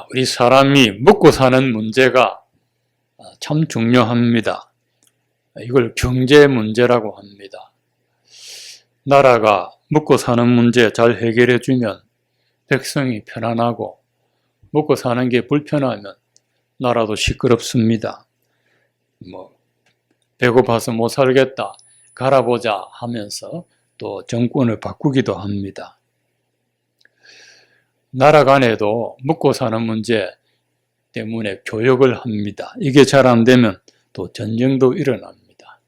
우리 사람이 먹고 사는 문제가 참 중요합니다. 이걸 경제 문제라고 합니다. 나라가 먹고 사는 문제 잘 해결해 주면 백성이 편안하고, 먹고 사는 게 불편하면 나라도 시끄럽습니다. 배고파서 못 살겠다, 갈아보자 하면서 또 정권을 바꾸기도 합니다. 나라 간에도 먹고 사는 문제 때문에 교역을 합니다. 이게 잘 안 되면 또 전쟁도 일어납니다.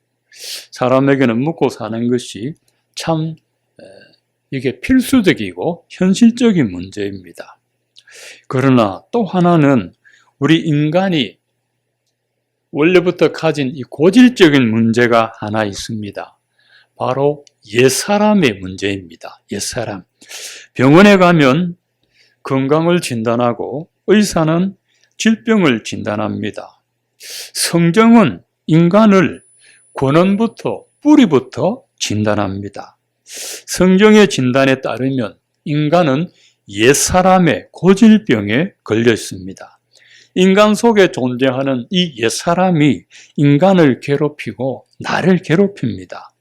사람에게는 먹고 사는 것이 참 이게 필수적이고 현실적인 문제입니다. 그러나 또 하나는 우리 인간이 원래부터 가진 이 고질적인 문제가 하나 있습니다. 바로 옛사람의 문제입니다. 옛사람. 병원에 가면 건강을 진단하고 의사는 질병을 진단합니다. 성경은 인간을 근원부터 뿌리부터 진단합니다. 성경의 진단에 따르면 인간은 옛사람의 고질병에 걸려 있습니다. 인간 속에 존재하는 이 옛사람이 인간을 괴롭히고 나를 괴롭힙니다.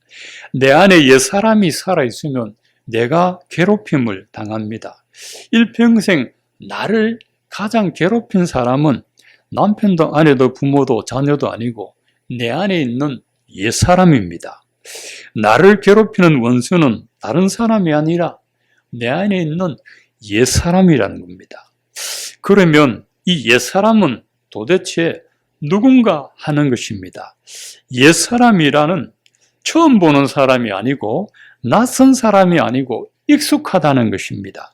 내 안에 옛사람이 살아있으면 내가 괴롭힘을 당합니다. 일평생 나를 가장 괴롭힌 사람은 남편도 아내도 부모도 자녀도 아니고 내 안에 있는 옛사람입니다. 나를 괴롭히는 원수는 다른 사람이 아니라 내 안에 있는 옛사람이라는 겁니다. 그러면 이 옛사람은 도대체 누군가 하는 것입니다. 옛사람이라는 처음 보는 사람이 아니고 낯선 사람이 아니고 익숙하다는 것입니다.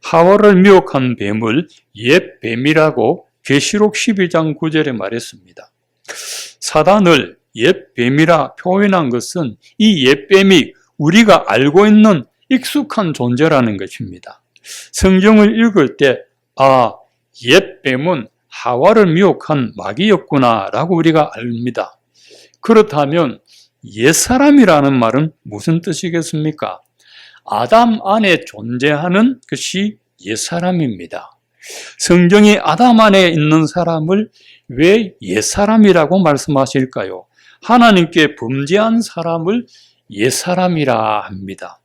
하와를 미혹한 뱀을 옛 뱀이라고 계시록 12장 9절에 말했습니다. 사단을 옛 뱀이라 표현한 것은 이 옛 뱀이 우리가 알고 있는 익숙한 존재라는 것입니다. 성경을 읽을 때 옛 뱀은 하와를 미혹한 마귀였구나 라고 우리가 압니다. 그렇다면 옛사람이라는 말은 무슨 뜻이겠습니까? 아담 안에 존재하는 것이 옛사람입니다. 성경이 아담 안에 있는 사람을 왜 옛사람이라고 말씀하실까요? 하나님께 범죄한 사람을 옛사람이라 합니다.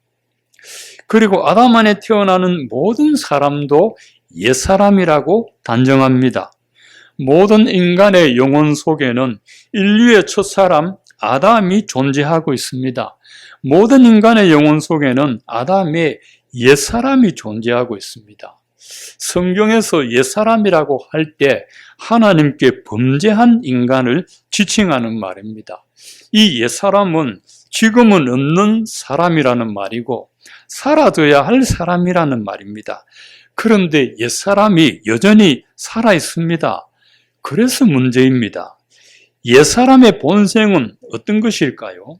그리고 아담 안에 태어나는 모든 사람도 옛사람이라고 단정합니다. 모든 인간의 영혼 속에는 인류의 첫사람 아담이 존재하고 있습니다. 모든 인간의 영혼 속에는 아담의 옛사람이 존재하고 있습니다. 성경에서 옛사람이라고 할 때 하나님께 범죄한 인간을 지칭하는 말입니다. 이 옛사람은 지금은 없는 사람이라는 말이고 사라져야 할 사람이라는 말입니다. 그런데 옛사람이 여전히 살아 있습니다. 그래서 문제입니다. 옛사람의 본성은 어떤 것일까요?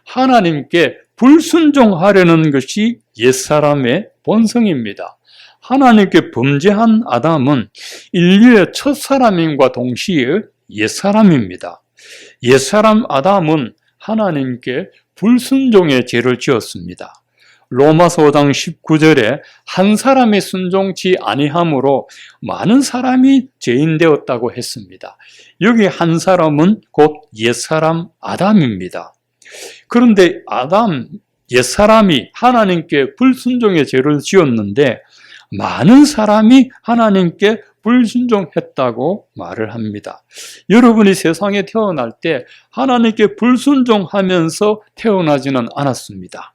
하나님께 불순종하려는 것이 옛사람의 본성입니다. 하나님께 범죄한 아담은 인류의 첫사람임과 동시에 옛사람입니다. 옛사람 아담은 하나님께 불순종의 죄를 지었습니다. 로마서 5장 19절에 한 사람이 순종치 아니함으로 많은 사람이 죄인 되었다고 했습니다. 여기 한 사람은 곧 옛사람 아담입니다. 그런데 옛사람이 하나님께 불순종의 죄를 지었는데 많은 사람이 하나님께 불순종했다고 말을 합니다. 여러분이 세상에 태어날 때 하나님께 불순종하면서 태어나지는 않았습니다.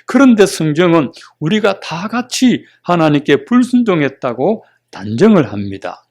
그런데 성경은 우리가 다 같이 하나님께 불순종했다고 단정을 합니다.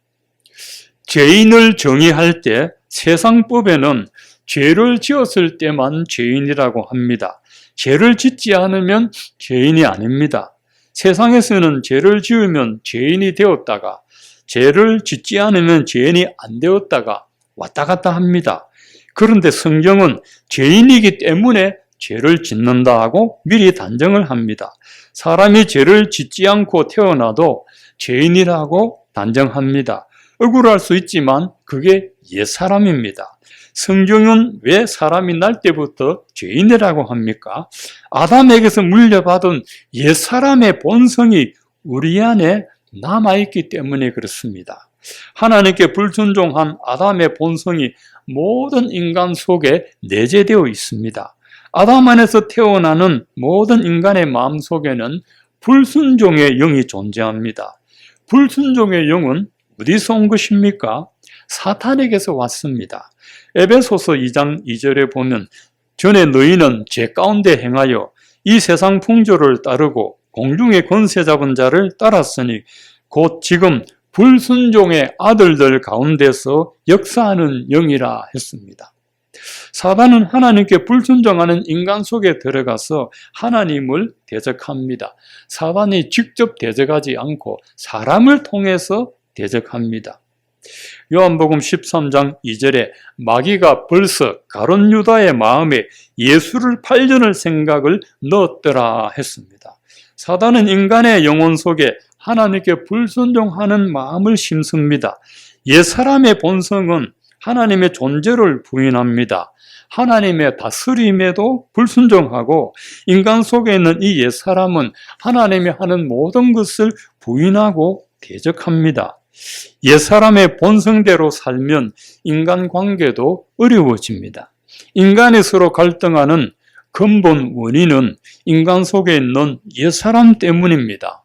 죄인을 정의할 때 세상법에는 죄를 지었을 때만 죄인이라고 합니다. 죄를 짓지 않으면 죄인이 아닙니다. 세상에서는 죄를 지으면 죄인이 되었다가 죄를 짓지 않으면 죄인이 안 되었다가 왔다 갔다 합니다. 그런데 성경은 죄인이기 때문에 죄를 짓는다 하고 미리 단정을 합니다. 사람이 죄를 짓지 않고 태어나도 죄인이라고 단정합니다. 억울할 수 있지만 그게 옛사람입니다. 성경은 왜 사람이 날 때부터 죄인이라고 합니까? 아담에게서 물려받은 옛사람의 본성이 우리 안에 남아있기 때문에 그렇습니다. 하나님께 불순종한 아담의 본성이 모든 인간 속에 내재되어 있습니다. 아담 안에서 태어나는 모든 인간의 마음 속에는 불순종의 영이 존재합니다. 불순종의 영은 어디서 온 것입니까? 사탄에게서 왔습니다. 에베소서 2장 2절에 보면 전에 너희는 죄 가운데 행하여 이 세상 풍조를 따르고 공중의 권세 잡은 자를 따랐으니 곧 지금 불순종의 아들들 가운데서 역사하는 영이라 했습니다. 사단은 하나님께 불순종하는 인간 속에 들어가서 하나님을 대적합니다. 사단이 직접 대적하지 않고 사람을 통해서 대적합니다. 요한복음 13장 2절에 마귀가 벌써 가룟 유다의 마음에 예수를 팔려는 생각을 넣었더라 했습니다. 사단은 인간의 영혼 속에 하나님께 불순종하는 마음을 심습니다. 옛사람의 본성은 하나님의 존재를 부인합니다. 하나님의 다스림에도 불순종하고 인간 속에 있는 이 옛사람은 하나님이 하는 모든 것을 부인하고 대적합니다. 옛사람의 본성대로 살면 인간관계도 어려워집니다. 인간이 서로 갈등하는 근본 원인은 인간 속에 있는 옛사람 때문입니다.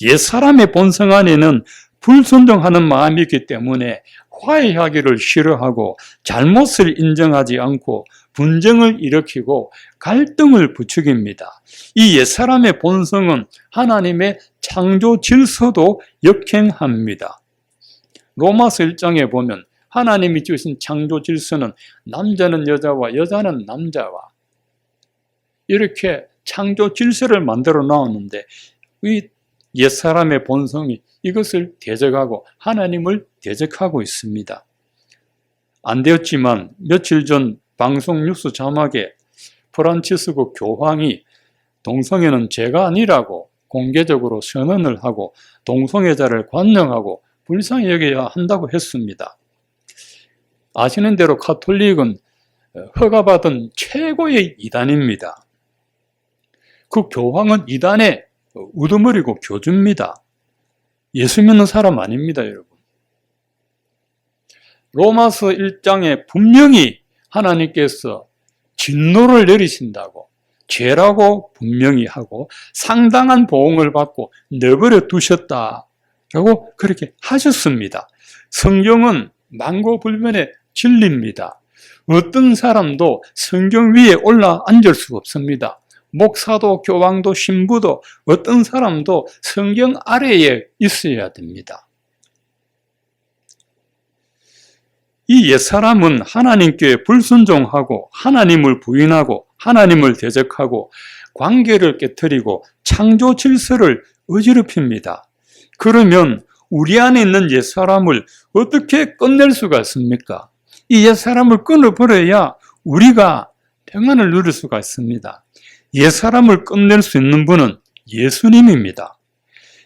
옛사람의 본성 안에는 불순종하는 마음이 있기 때문에 화해하기를 싫어하고 잘못을 인정하지 않고 분쟁을 일으키고 갈등을 부추깁니다. 이 옛사람의 본성은 하나님의 창조 질서도 역행합니다. 로마서 1장에 보면 하나님이 주신 창조 질서는 남자는 여자와 여자는 남자와 이렇게 창조 질서를 만들어 놓았는데 이 옛사람의 본성이 이것을 대적하고 하나님을 대적하고 있습니다. 안 되었지만 며칠 전 방송 뉴스 자막에 프란치스코 교황이 동성애는 죄가 아니라고 공개적으로 선언을 하고 동성애자를 관용하고 불쌍히 여겨야 한다고 했습니다. 아시는 대로 가톨릭은 허가받은 최고의 이단입니다. 그 교황은 이단의 우두머리고 교주입니다. 예수 믿는 사람 아닙니다, 여러분. 로마서 1장에 분명히 하나님께서 진노를 내리신다고 죄라고 분명히 하고 상당한 보응을 받고 내버려 두셨다라고 그렇게 하셨습니다. 성경은 만고불변의 진리입니다. 어떤 사람도 성경 위에 올라 앉을 수 없습니다. 목사도 교황도 신부도 어떤 사람도 성경 아래에 있어야 됩니다. 이 옛사람은 하나님께 불순종하고 하나님을 부인하고 하나님을 대적하고 관계를 깨트리고 창조 질서를 어지럽힙니다. 그러면 우리 안에 있는 옛사람을 어떻게 끝낼 수가 있습니까? 이 옛사람을 끊어버려야 우리가 평안을 누릴 수가 있습니다. 옛사람을 끝낼 수 있는 분은 예수님입니다.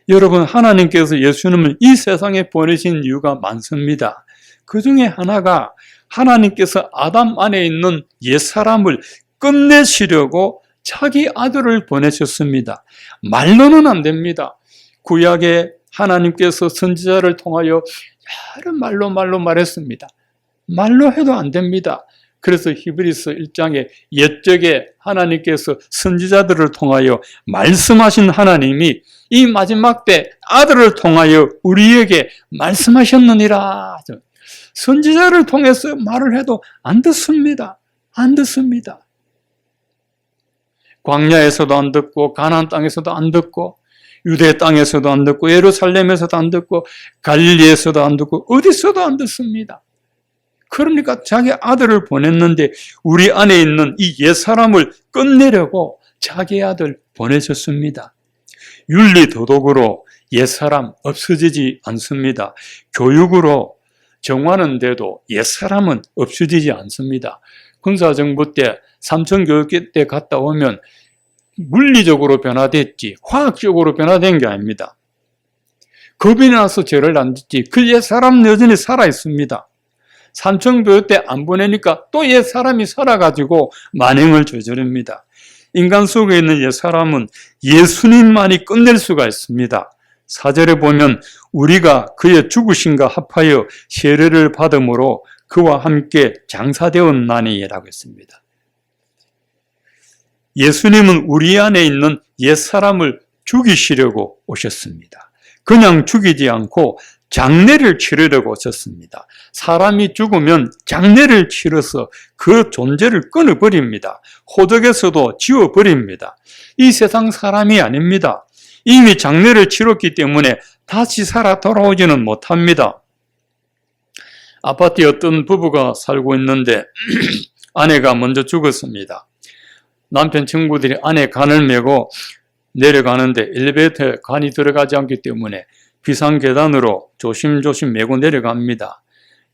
여러분, 하나님께서 예수님을 이 세상에 보내신 이유가 많습니다. 그 중에 하나가 하나님께서 아담 안에 있는 옛사람을 끝내시려고 자기 아들을 보내셨습니다. 말로는 안 됩니다. 구약에 하나님께서 선지자를 통하여 여러 말로 말했습니다. 말로 해도 안 됩니다. 그래서 히브리서 1장에 옛적에 하나님께서 선지자들을 통하여 말씀하신 하나님이 이 마지막 때 아들을 통하여 우리에게 말씀하셨느니라. 선지자를 통해서 말을 해도 안 듣습니다. 안 듣습니다. 광야에서도 안 듣고 가나안 땅에서도 안 듣고 유대 땅에서도 안 듣고 예루살렘에서도 안 듣고 갈릴리에서도 안 듣고 어디서도 안 듣습니다. 그러니까 자기 아들을 보냈는데 우리 안에 있는 이 옛사람을 끝내려고 자기 아들 보내셨습니다. 윤리 도덕으로 옛사람 없어지지 않습니다. 교육으로 정하는데도 옛사람은 없어지지 않습니다. 군사정부 때 삼천교육대 때 갔다 오면 물리적으로 변화됐지 화학적으로 변화된 게 아닙니다. 겁이 나서 죄를 안 짓지 그 옛사람 여전히 살아있습니다. 삼천교육 때 안 보내니까 또 옛사람이 살아가지고 만행을 저지릅니다. 인간 속에 있는 옛사람은 예수님만이 끝낼 수가 있습니다. 4절에 보면 우리가 그의 죽으심과 합하여 세례를 받음으로 그와 함께 장사되었나니라고 했습니다. 예수님은 우리 안에 있는 옛사람을 죽이시려고 오셨습니다. 그냥 죽이지 않고 장례를 치르려고 오셨습니다. 사람이 죽으면 장례를 치러서 그 존재를 끊어버립니다. 호적에서도 지워버립니다. 이 세상 사람이 아닙니다. 이미 장례를 치렀기 때문에 다시 살아 돌아오지는 못합니다. 아파트에 어떤 부부가 살고 있는데 아내가 먼저 죽었습니다. 남편 친구들이 아내 간을 메고 내려가는데 엘리베이터에 간이 들어가지 않기 때문에 비상계단으로 조심조심 메고 내려갑니다.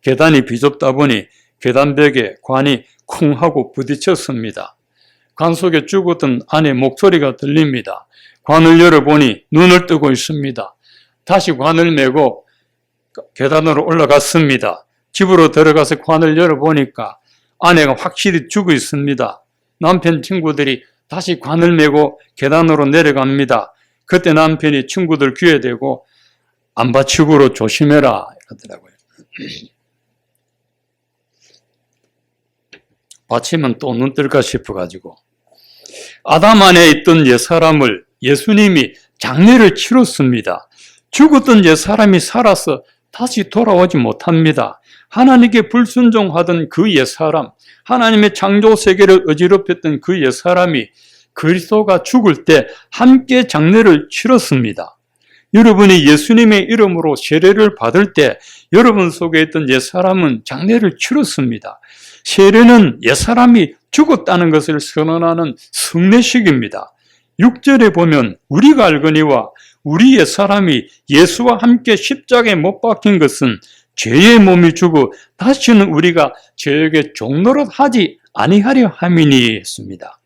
계단이 비좁다 보니 계단벽에 관이 쿵 하고 부딪혔습니다. 관 속에 죽었던 아내 목소리가 들립니다. 관을 열어보니 눈을 뜨고 있습니다. 다시 관을 메고 계단으로 올라갔습니다. 집으로 들어가서 관을 열어보니까 아내가 확실히 죽어 있습니다. 남편 친구들이 다시 관을 메고 계단으로 내려갑니다. 그때 남편이 친구들 귀에 대고 안바치구로 조심해라 이러더라고요. 받치면 또 눈 뜰까 싶어가지고 아담 안에 있던 옛사람을 예수님이 장례를 치렀습니다. 죽었던 옛사람이 살아서 다시 돌아오지 못합니다. 하나님께 불순종하던 그 옛사람, 하나님의 창조 세계를 어지럽혔던 그 옛사람이 그리스도가 죽을 때 함께 장례를 치렀습니다. 여러분이 예수님의 이름으로 세례를 받을 때 여러분 속에 있던 옛사람은 장례를 치렀습니다. 세례는 옛사람이 죽었다는 것을 선언하는 성례식입니다. 6절에 보면 우리가 알거니와 우리 옛사람이 예수와 함께 십자가에 못 박힌 것은 죄의 몸이 죽어 다시는 우리가 죄에게 종노릇 하지 아니하려 함이니 했습니다.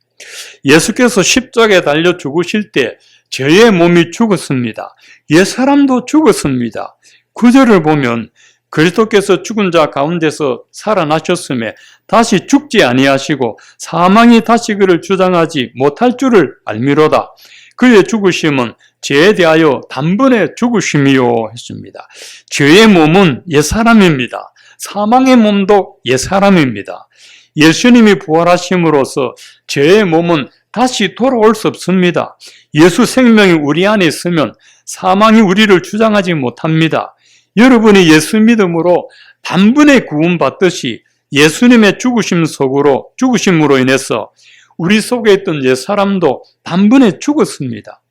예수께서 십자가에 달려 죽으실 때 죄의 몸이 죽었습니다. 옛사람도 죽었습니다. 9절을 보면 그리스도께서 죽은 자 가운데서 살아나셨음에 다시 죽지 아니하시고 사망이 다시 그를 주장하지 못할 줄을 알미로다. 그의 죽으심은 죄에 대하여 단번에 죽으심이요 했습니다. 죄의 몸은 옛사람입니다. 사망의 몸도 옛사람입니다. 예수님이 부활하심으로써 죄의 몸은 다시 돌아올 수 없습니다. 예수 생명이 우리 안에 있으면 사망이 우리를 주장하지 못합니다. 여러분이 예수 믿음으로 단번에 구원받듯이 예수님의 죽으심으로 인해서 우리 속에 있던 옛사람도 단번에 죽었습니다.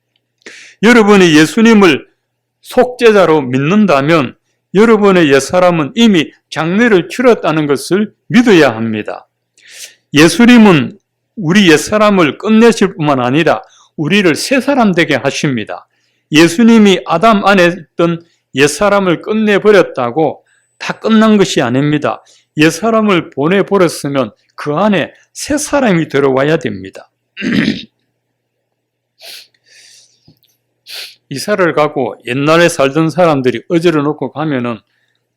여러분이 예수님을 속죄자로 믿는다면 여러분의 옛사람은 이미 장례를 치렀다는 것을 믿어야 합니다. 예수님은 우리 옛사람을 끝내실 뿐만 아니라 우리를 새 사람 되게 하십니다. 예수님이 아담 안에 있던 옛사람을 끝내버렸다고 다 끝난 것이 아닙니다. 옛사람을 보내버렸으면 그 안에 새 사람이 들어와야 됩니다. 이사를 가고 옛날에 살던 사람들이 어지러 놓고 가면은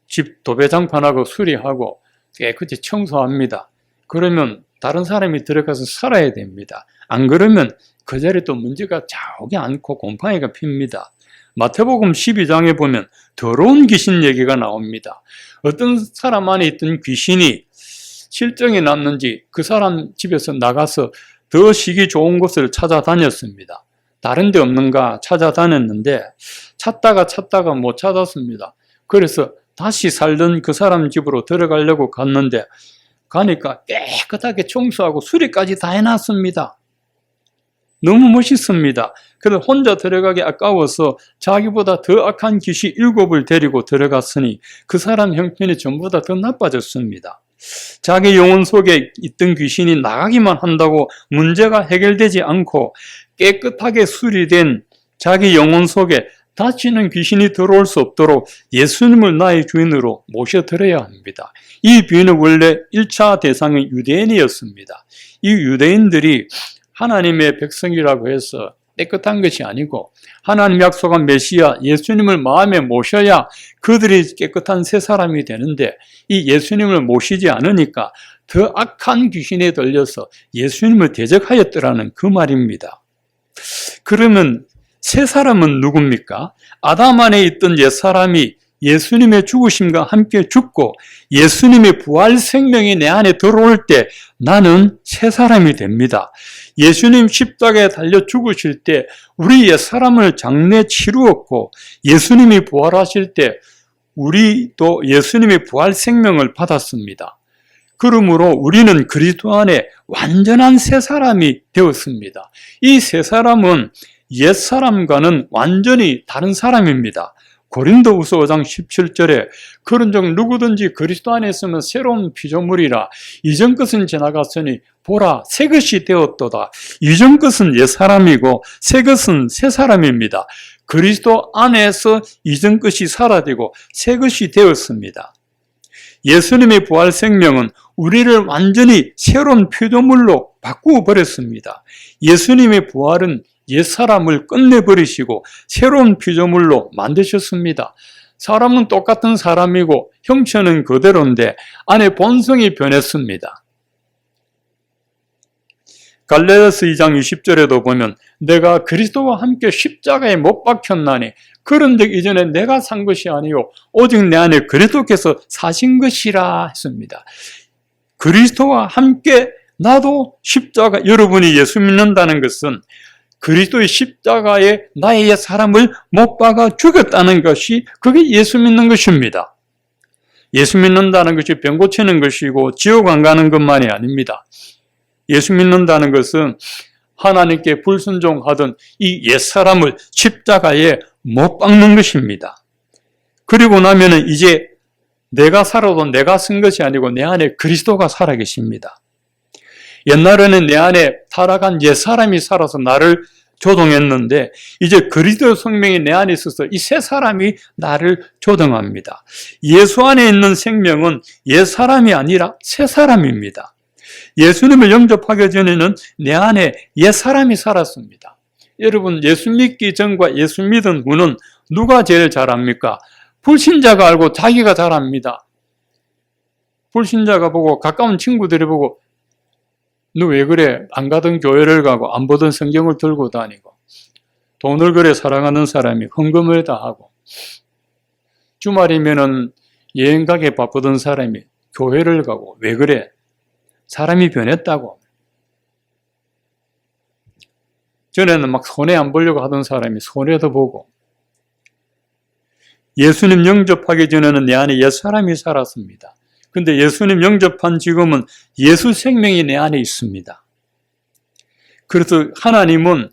집 도배장판하고 수리하고 깨끗이 청소합니다. 그러면 다른 사람이 들어가서 살아야 됩니다. 안 그러면 그 자리에 또 문제가 자오지 않고 곰팡이가 핍니다. 마태복음 12장에 보면 더러운 귀신 얘기가 나옵니다. 어떤 사람 안에 있던 귀신이 실정이 났는지 그 사람 집에서 나가서 더 쉬기 좋은 곳을 찾아다녔습니다. 다른 데 없는가 찾아다녔는데 찾다가 못 찾았습니다. 그래서 다시 살던 그 사람 집으로 들어가려고 갔는데 가니까 깨끗하게 청소하고 수리까지 다 해놨습니다. 너무 멋있습니다. 그래서 혼자 들어가기 아까워서 자기보다 더 악한 귀신 7을 데리고 들어갔으니 그 사람 형편이 전보다 더 나빠졌습니다. 자기 영혼 속에 있던 귀신이 나가기만 한다고 문제가 해결되지 않고 깨끗하게 수리된 자기 영혼 속에 다시는 귀신이 들어올 수 없도록 예수님을 나의 주인으로 모셔드려야 합니다. 이 비유는 원래 1차 대상은 유대인이었습니다. 이 유대인들이 하나님의 백성이라고 해서 깨끗한 것이 아니고 하나님 약속한 메시아 예수님을 마음에 모셔야 그들이 깨끗한 새 사람이 되는데 이 예수님을 모시지 않으니까 더 악한 귀신에 들려서 예수님을 대적하였더라는 그 말입니다. 그러면 새 사람은 누굽니까? 아담 안에 있던 옛 사람이 예수님의 죽으심과 함께 죽고 예수님의 부활 생명이 내 안에 들어올 때 나는 새 사람이 됩니다. 예수님 십자가에 달려 죽으실 때 우리 옛 사람을 장래 치루었고 예수님이 부활하실 때 우리도 예수님의 부활 생명을 받았습니다. 그러므로 우리는 그리스도 안에 완전한 새 사람이 되었습니다. 이 새 사람은 옛 사람과는 완전히 다른 사람입니다. 고린도후서 5장 17절에 그런즉 누구든지 그리스도 안에 있으면 새로운 피조물이라 이전 것은 지나갔으니 보라 새 것이 되었도다. 이전 것은 옛 사람이고 새 것은 새 사람입니다. 그리스도 안에서 이전 것이 사라지고 새 것이 되었습니다. 예수님의 부활 생명은 우리를 완전히 새로운 피조물로 바꾸어 버렸습니다. 예수님의 부활은 옛사람을 끝내버리시고 새로운 피조물로 만드셨습니다. 사람은 똑같은 사람이고 형체는 그대로인데 안에 본성이 변했습니다. 갈라디아서 2장 20절에도 보면 내가 그리스도와 함께 십자가에 못 박혔나니 그런즉 이전에 내가 산 것이 아니요 오직 내 안에 그리스도께서 사신 것이라 했습니다. 그리스도와 함께 나도 십자가, 여러분이 예수 믿는다는 것은 그리스도의 십자가에 나의 사람을 못 박아 죽였다는 것이 그게 예수 믿는 것입니다. 예수 믿는다는 것이 병 고치는 것이고 지옥 안 가는 것만이 아닙니다. 예수 믿는다는 것은 하나님께 불순종하던 이 옛사람을 십자가에 못 박는 것입니다. 그리고 나면은 이제 내가 살아도 내가 쓴 것이 아니고 내 안에 그리스도가 살아계십니다. 옛날에는 내 안에 타락한 옛사람이 살아서 나를 조동했는데 이제 그리스도의 생명이 내 안에 있어서 이 새 사람이 나를 조동합니다. 예수 안에 있는 생명은 옛사람이 아니라 새 사람입니다. 예수님을 영접하기 전에는 내 안에 옛사람이 살았습니다. 여러분, 예수 믿기 전과 예수 믿은 후는 누가 제일 잘합니까? 불신자가 알고 자기가 잘합니다. 불신자가 보고 가까운 친구들이 보고 너 왜 그래? 안 가던 교회를 가고 안 보던 성경을 들고 다니고 돈을 그래 사랑하는 사람이 헌금을 다 하고 주말이면은 여행 가게 바쁘던 사람이 교회를 가고 왜 그래? 사람이 변했다고. 전에는 막 손해 안 보려고 하던 사람이 손해도 보고 예수님 영접하기 전에는 내 안에 옛사람이 살았습니다. 근데 예수님 영접한 지금은 예수 생명이 내 안에 있습니다. 그래서 하나님은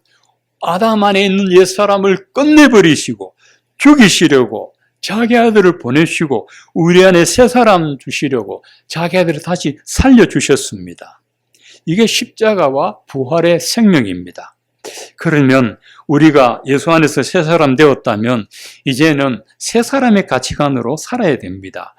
아담 안에 있는 옛사람을 끝내버리시고 죽이시려고 자기 아들을 보내시고 우리 안에 새 사람 주시려고 자기 아들을 다시 살려주셨습니다. 이게 십자가와 부활의 생명입니다. 그러면 우리가 예수 안에서 새 사람 되었다면 이제는 새 사람의 가치관으로 살아야 됩니다.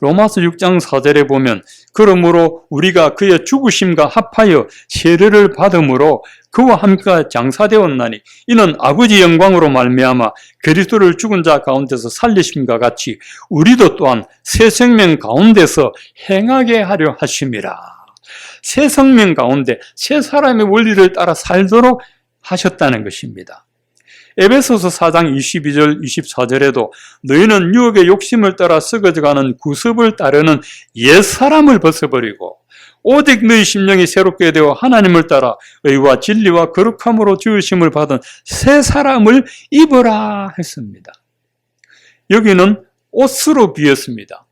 로마서 6장 4절에 보면 그러므로 우리가 그의 죽으심과 합하여 세례를 받음으로 그와 함께 장사되었나니 이는 아버지 영광으로 말미암아 그리스도를 죽은 자 가운데서 살리심과 같이 우리도 또한 새 생명 가운데서 행하게 하려 하심이라. 새 생명 가운데 새 사람의 원리를 따라 살도록 하셨다는 것입니다. 에베소서 4장 22절 24절에도 너희는 유혹의 욕심을 따라 썩어져가는 구습을 따르는 옛사람을 벗어버리고 오직 너희 심령이 새롭게 되어 하나님을 따라 의와 진리와 거룩함으로 지으심을 받은 새 사람을 입으라 했습니다. 여기는 옷으로 비었습니다.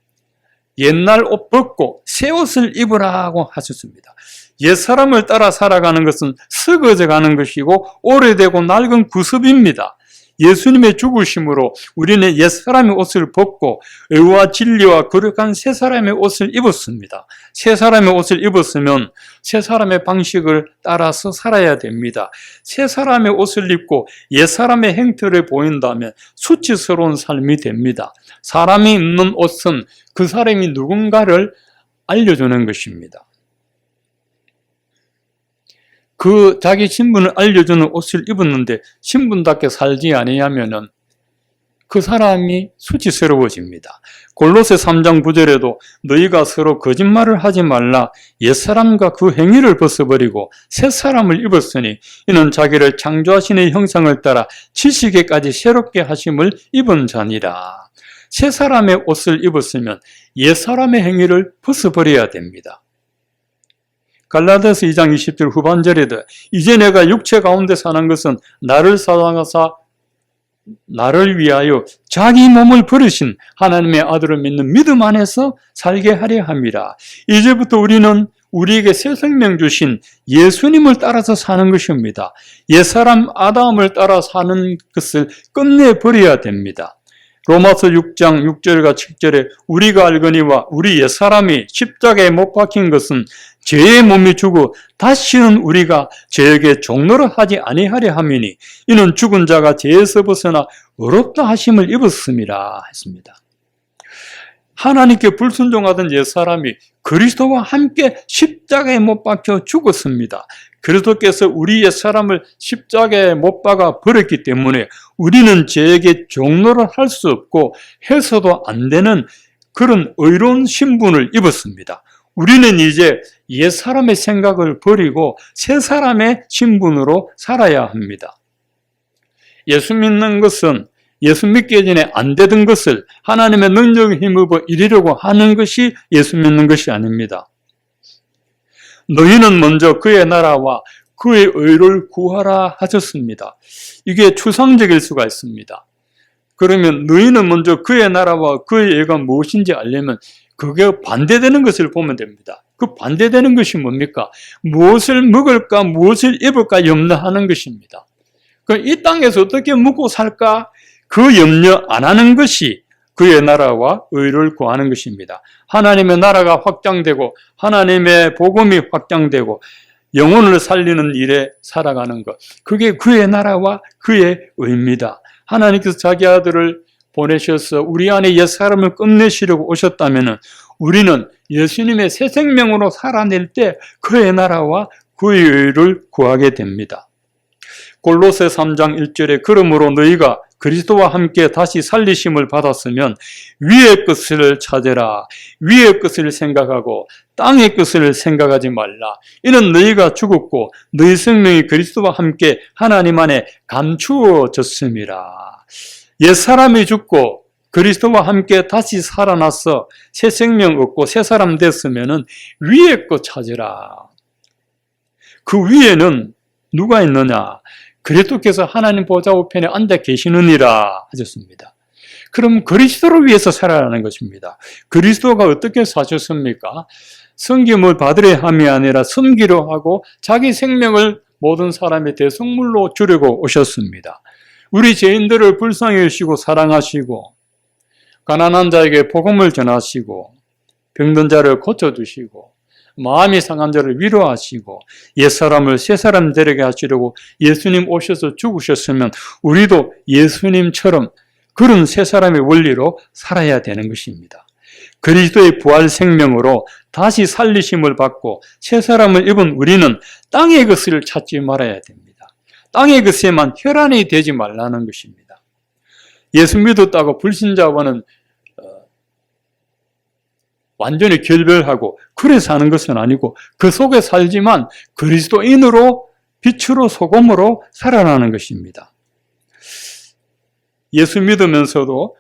옛날 옷 벗고 새 옷을 입으라고 하셨습니다. 옛사람을 따라 살아가는 것은 썩어져 가는 것이고 오래되고 낡은 구습입니다. 예수님의 죽으심으로 우리는 옛사람의 옷을 벗고 의와 진리와 거룩한 새 사람의 옷을 입었습니다. 새 사람의 옷을 입었으면 새 사람의 방식을 따라서 살아야 됩니다. 새 사람의 옷을 입고 옛사람의 행태를 보인다면 수치스러운 삶이 됩니다. 사람이 입는 옷은 그 사람이 누군가를 알려주는 것입니다. 그 자기 신분을 알려주는 옷을 입었는데 신분답게 살지 아니하면은 그 사람이 수치스러워집니다. 골로새 3장 9절에도 너희가 서로 거짓말을 하지 말라. 옛사람과 그 행위를 벗어버리고 새 사람을 입었으니 이는 자기를 창조하시는 형상을 따라 지식에까지 새롭게 하심을 입은 자니라. 새 사람의 옷을 입었으면 옛 사람의 행위를 벗어버려야 됩니다. 갈라디아서 2장 20절 후반절에도 이제 내가 육체 가운데 사는 것은 나를 사랑하사 나를 위하여 자기 몸을 버리신 하나님의 아들을 믿는 믿음 안에서 살게 하려 함이라. 이제부터 우리는 우리에게 새 생명 주신 예수님을 따라서 사는 것입니다. 옛사람 아담을 따라 사는 것을 끝내버려야 됩니다. 로마서 6장 6절과 7절에 우리가 알거니와 우리 옛사람이 십자가에 못 박힌 것은 죄의 몸이 죽어 다시는 우리가 죄에게 종노릇 하지 아니하려 함이니 이는 죽은 자가 죄에서 벗어나 의롭다 하심을 입었음이라 했습니다. 하나님께 불순종하던 옛사람이 그리스도와 함께 십자가에 못 박혀 죽었습니다. 그리스도께서 우리 옛사람을 십자가에 못 박아 버렸기 때문에 우리는 죄에게 종노를 할 수 없고 해서도 안 되는 그런 의로운 신분을 입었습니다. 우리는 이제 옛사람의 생각을 버리고 새 사람의 신분으로 살아야 합니다. 예수 믿는 것은 예수 믿기 전에 안 되던 것을 하나님의 능력에 힘입어 이루려고 하는 것이 예수 믿는 것이 아닙니다. 너희는 먼저 그의 나라와 그의 의를 구하라 하셨습니다. 이게 추상적일 수가 있습니다. 그러면 너희는 먼저 그의 나라와 그의 의가 무엇인지 알려면 그게 반대되는 것을 보면 됩니다. 그 반대되는 것이 뭡니까? 무엇을 먹을까, 무엇을 입을까 염려하는 것입니다. 이 땅에서 어떻게 먹고 살까? 그 염려 안 하는 것이 그의 나라와 의를 구하는 것입니다. 하나님의 나라가 확장되고 하나님의 복음이 확장되고 영혼을 살리는 일에 살아가는 것, 그게 그의 나라와 그의 의입니다. 하나님께서 자기 아들을 보내셔서 우리 안에 옛사람을 끝내시려고 오셨다면 우리는 예수님의 새 생명으로 살아낼 때 그의 나라와 그의 의를 구하게 됩니다. 골로새 3장 1절에 그러므로 너희가 그리스도와 함께 다시 살리심을 받았으면 위의 것을 찾으라. 위의 것을 생각하고 땅의 것을 생각하지 말라. 이는 너희가 죽었고 너희 생명이 그리스도와 함께 하나님 안에 감추어졌음이라. 옛사람이 죽고 그리스도와 함께 다시 살아나서 새 생명 얻고 새 사람 됐으면 위의 것 찾으라. 그 위에는 누가 있느냐? 그리스도께서 하나님 보좌 우편에 앉아 계시느니라 하셨습니다. 그럼 그리스도를 위해서 살아가는 것입니다. 그리스도가 어떻게 사셨습니까? 섬김을 받으려 함이 아니라 섬기려 하고 자기 생명을 모든 사람의 대성물로 주려고 오셨습니다. 우리 죄인들을 불쌍히 여기시고 사랑하시고 가난한 자에게 복음을 전하시고 병든 자를 고쳐주시고 마음이 상한 자를 위로하시고 옛사람을 새사람 되게 하시려고 예수님 오셔서 죽으셨으면 우리도 예수님처럼 그런 새사람의 원리로 살아야 되는 것입니다. 그리스도의 부활 생명으로 다시 살리심을 받고 새사람을 입은 우리는 땅의 것을 찾지 말아야 됩니다. 땅의 것에만 혈안이 되지 말라는 것입니다. 예수 믿었다고 불신자와는 완전히 결별하고 그래 사는 것은 아니고 그 속에 살지만 그리스도인으로 빛으로 소금으로 살아나는 것입니다. 예수 믿으면서도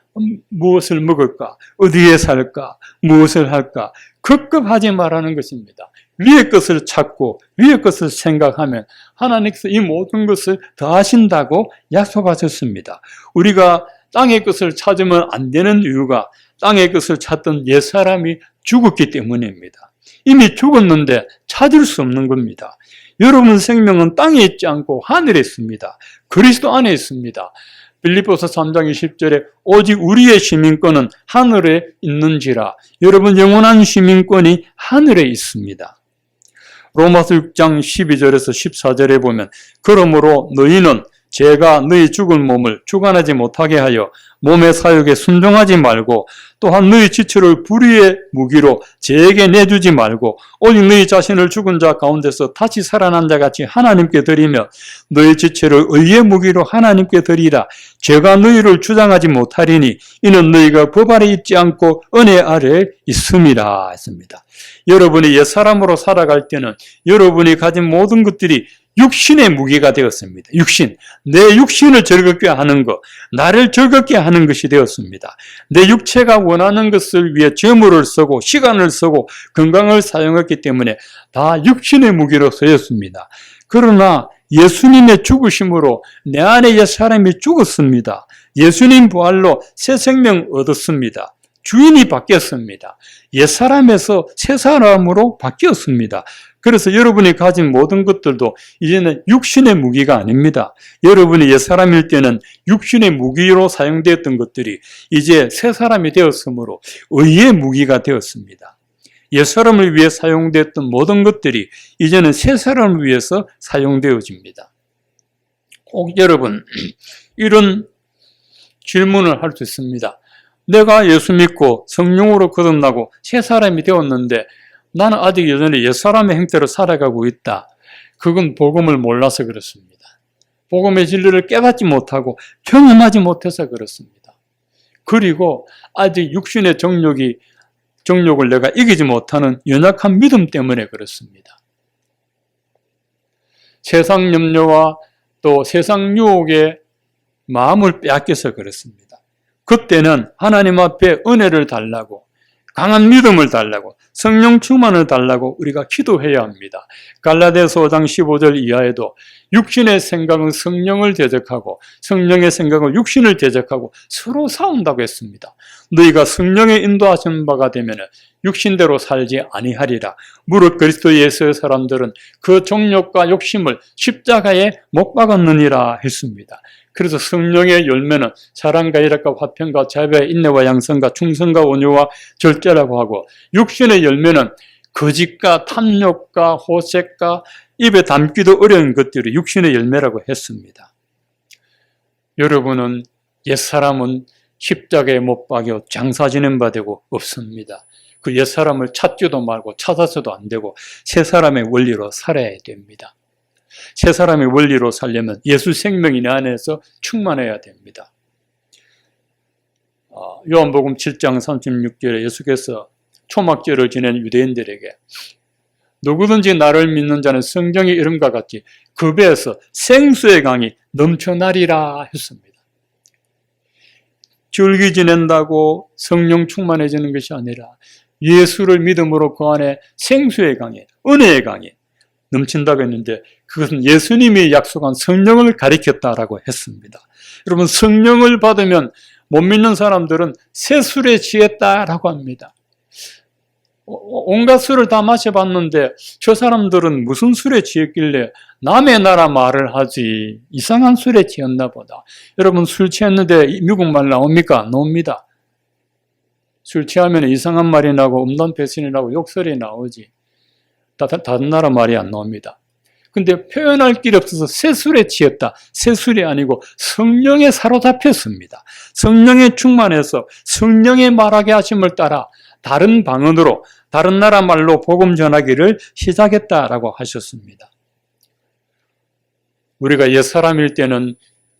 무엇을 먹을까? 어디에 살까? 무엇을 할까? 급급하지 말라는 것입니다. 위의 것을 찾고 위의 것을 생각하면 하나님께서 이 모든 것을 다 하신다고 약속하셨습니다. 우리가 땅의 것을 찾으면 안 되는 이유가 땅의 것을 찾던 옛사람이 죽었기 때문입니다. 이미 죽었는데 찾을 수 없는 겁니다. 여러분 생명은 땅에 있지 않고 하늘에 있습니다. 그리스도 안에 있습니다. 빌립보서 3장 20절에 오직 우리의 시민권은 하늘에 있는지라. 여러분 영원한 시민권이 하늘에 있습니다. 로마서 6장 12절에서 14절에 보면 그러므로 너희는 죄가 너희 죽은 몸을 주관하지 못하게 하여 몸의 사욕에 순종하지 말고 또한 너희 지체를 불의의 무기로 죄에게 내주지 말고 오직 너희 자신을 죽은 자 가운데서 다시 살아난 자 같이 하나님께 드리며 너희 지체를 의의 무기로 하나님께 드리라. 죄가 너희를 주장하지 못하리니 이는 너희가 법 아래 있지 않고 은혜 아래 있음이라 했습니다. 여러분이 옛사람으로 살아갈 때는 여러분이 가진 모든 것들이 육신의 무기가 되었습니다. 육신, 내 육신을 즐겁게 하는 것, 나를 즐겁게 하는 것이 되었습니다. 내 육체가 원하는 것을 위해 재물을 쓰고 시간을 쓰고 건강을 사용했기 때문에 다 육신의 무기로 쓰였습니다. 그러나 예수님의 죽으심으로 내 안에 옛사람이 죽었습니다. 예수님 부활로 새 생명 얻었습니다. 주인이 바뀌었습니다. 옛사람에서 새사람으로 바뀌었습니다. 그래서 여러분이 가진 모든 것들도 이제는 육신의 무기가 아닙니다. 여러분이 옛사람일 때는 육신의 무기로 사용되었던 것들이 이제 새사람이 되었으므로 의의 무기가 되었습니다. 옛사람을 위해 사용되었던 모든 것들이 이제는 새사람을 위해서 사용되어집니다. 꼭 여러분 이런 질문을 할 수 있습니다. 내가 예수 믿고 성령으로 거듭나고 새 사람이 되었는데 나는 아직 여전히 옛사람의 형태로 살아가고 있다. 그건 복음을 몰라서 그렇습니다. 복음의 진리를 깨닫지 못하고 경험하지 못해서 그렇습니다. 그리고 아직 육신의 정욕을 내가 이기지 못하는 연약한 믿음 때문에 그렇습니다. 세상 염려와 또 세상 유혹에 마음을 빼앗겨서 그렇습니다. 그때는 하나님 앞에 은혜를 달라고 강한 믿음을 달라고 성령 충만을 달라고 우리가 기도해야 합니다. 갈라디아서 5장 15절 이하에도 육신의 생각은 성령을 대적하고 성령의 생각은 육신을 대적하고 서로 싸운다고 했습니다. 너희가 성령의 인도하신 바가 되면 육신대로 살지 아니하리라. 무릇 그리스도 예수의 사람들은 그 정욕과 욕심을 십자가에 못 박았느니라 했습니다. 그래서 성령의 열매는 사랑과 희락과 화평과 자비와 인내와 양선과 충성과 온유와 절제라고 하고 육신의 열매는 거짓과 탐욕과 호색과 입에 담기도 어려운 것들이 육신의 열매라고 했습니다. 여러분은 옛사람은 십자가에 못 박여 장사 지낸 바 되고 없습니다. 그 옛사람을 찾지도 말고 찾아서도 안 되고 새 사람의 원리로 살아야 됩니다. 새 사람의 원리로 살려면 예수 생명이 내 안에서 충만해야 됩니다. 요한복음 7장 36절에 예수께서 초막절을 지낸 유대인들에게 누구든지 나를 믿는 자는 성경의 이름과 같이 그 배에서 생수의 강이 넘쳐나리라 했습니다. 절기 지낸다고 성령 충만해지는 것이 아니라 예수를 믿음으로 그 안에 생수의 강이, 은혜의 강이 넘친다고 했는데 그것은 예수님이 약속한 성령을 가리켰다라고 했습니다. 여러분 성령을 받으면 못 믿는 사람들은 새 술에 취했다라고 합니다. 온갖 술을 다 마셔봤는데 저 사람들은 무슨 술에 취했길래 남의 나라 말을 하지 이상한 술에 취했나 보다. 여러분 술 취했는데 미국말 나옵니까? 안 나옵니다. 술 취하면 이상한 말이 나고 음란 배신이 나고 욕설이 나오지. 다른 나라 말이 안 나옵니다. 근데 표현할 길이 없어서 새 술에 취했다. 새 술이 아니고 성령에 사로잡혔습니다. 성령에 충만해서 성령의 말하게 하심을 따라 다른 방언으로 다른 나라 말로 복음 전하기를 시작했다라고 하셨습니다. 우리가 옛사람일 때는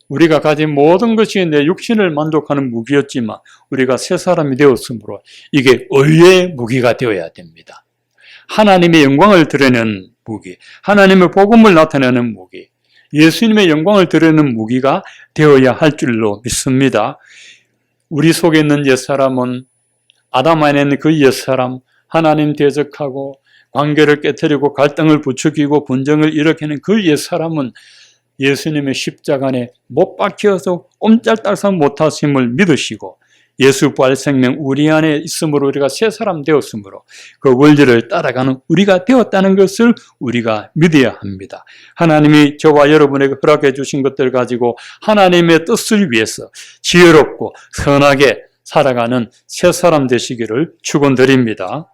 우리가 가진 모든 것이 내 육신을 만족하는 무기였지만 우리가 새 사람이 되었으므로 이게 의의 무기가 되어야 됩니다. 하나님의 영광을 드러내는 무기, 하나님의 복음을 나타내는 무기, 예수님의 영광을 드러내는 무기가 되어야 할 줄로 믿습니다. 우리 속에 있는 옛사람은 아담 안에 있는 그 옛사람, 하나님 대적하고 관계를 깨뜨리고 갈등을 부추기고 분쟁을 일으키는 그 옛사람은 예수님의 십자가 안에 못 박혀서 옴짤달싹 못하심을 믿으시고 예수 부활 생명 우리 안에 있으므로 우리가 새 사람 되었으므로 그 원리를 따라가는 우리가 되었다는 것을 우리가 믿어야 합니다. 하나님이 저와 여러분에게 허락해 주신 것들 가지고 하나님의 뜻을 위해서 지혜롭고 선하게 살아가는 새 사람 되시기를 축원드립니다.